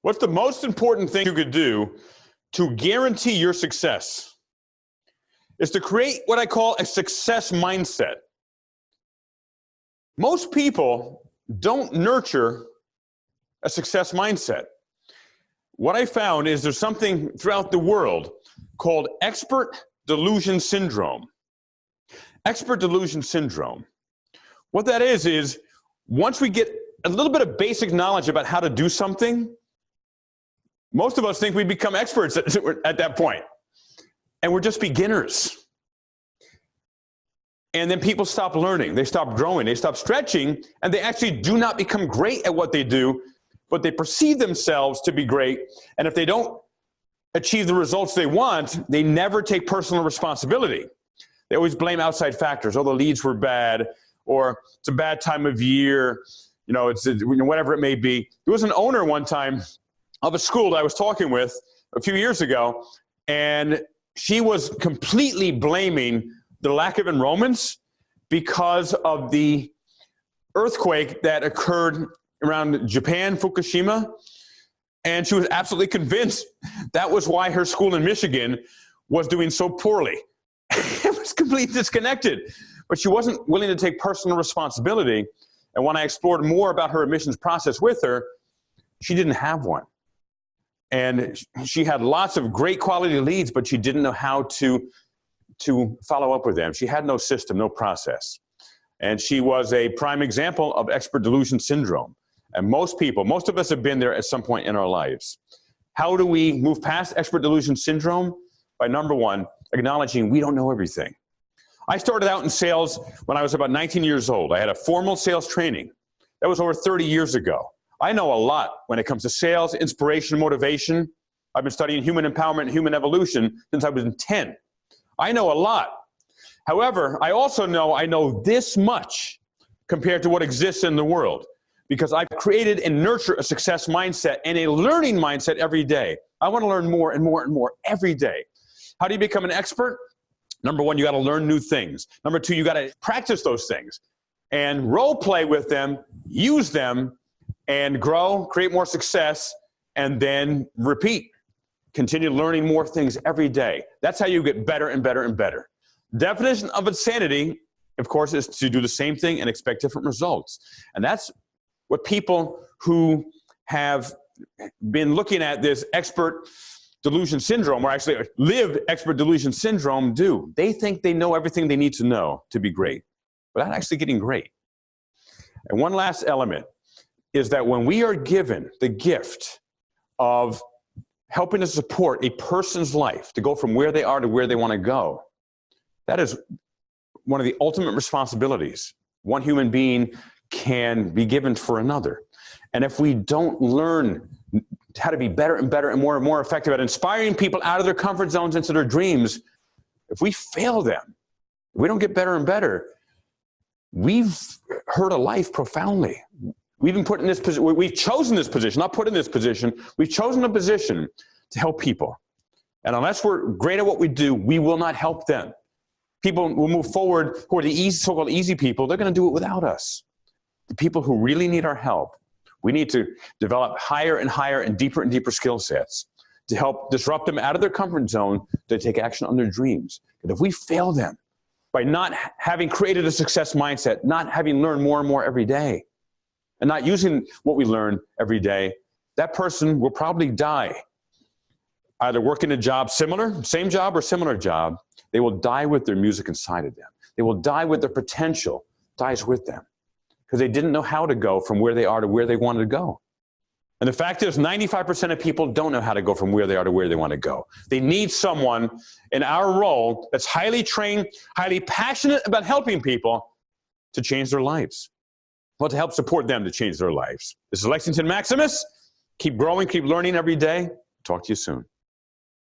What's the most important thing you could do to guarantee your success? Is to create what I call a success mindset. Most people don't nurture a success mindset. What I found is there's something throughout the world called expert delusion syndrome. Expert delusion syndrome. What that is once we get a little bit of basic knowledge about how to do something, most of us think we become experts at that point. And we're just beginners. And then people stop learning, they stop growing, they stop stretching, and they actually do not become great at what they do, but they perceive themselves to be great. And if they don't achieve the results they want, they never take personal responsibility. They always blame outside factors. Oh, the leads were bad, or it's a bad time of year, it's whatever it may be. There was an owner one time of a school that I was talking with a few years ago, and she was completely blaming the lack of enrollments because of the earthquake that occurred around Japan, Fukushima, and she was absolutely convinced that was why her school in Michigan was doing so poorly. It was completely disconnected, but she wasn't willing to take personal responsibility. And when I explored more about her admissions process with her, she didn't have one. And she had lots of great quality leads, but she didn't know how to follow up with them. She had no system, no process. And she was a prime example of expert delusion syndrome. And most of us have been there at some point in our lives. How do we move past expert delusion syndrome? By number one, acknowledging we don't know everything. I started out in sales when I was about 19 years old. I had a formal sales training. That was over 30 years ago. I know a lot when it comes to sales, inspiration, motivation. I've been studying human empowerment and human evolution since I was 10. I know a lot. However, I also know I know this much compared to what exists in the world, because I've created and nurtured a success mindset and a learning mindset every day. I want to learn more and more and more every day. How do you become an expert? Number one, you got to learn new things. Number two, you got to practice those things and role play with them, use them, and grow, create more success, and then repeat. Continue learning more things every day. That's how you get better and better and better. Definition of insanity, of course, is to do the same thing and expect different results. And that's what people who have been looking at this expert delusion syndrome, or actually live expert delusion syndrome, do. They think they know everything they need to know to be great, without actually getting great. And one last element is that when we are given the gift of helping to support a person's life to go from where they are to where they want to go, that is one of the ultimate responsibilities one human being can be given for another. And if we don't learn how to be better and better and more effective at inspiring people out of their comfort zones into their dreams, if we fail them, if we don't get better and better, we've hurt a life profoundly. We've been put in this position, we've chosen this position, not put in this position, we've chosen a position to help people. And unless we're great at what we do, we will not help them. People will move forward who are the so-called easy people, they're going to do it without us. The people who really need our help, we need to develop higher and higher and deeper skill sets to help disrupt them out of their comfort zone to take action on their dreams. And if we fail them by not having created a success mindset, not having learned more and more every day, and not using what we learn every day, that person will probably die. Either working a job same job or similar job, they will die with their music inside of them. They will die with their potential, dies with them. Because they didn't know how to go from where they are to where they wanted to go. And the fact is, 95% of people don't know how to go from where they are to where they want to go. They need someone in our role that's highly trained, highly passionate about helping people to change their lives. Well, to help support them to change their lives. This is Lexington Maximus. Keep growing, keep learning every day. Talk to you soon.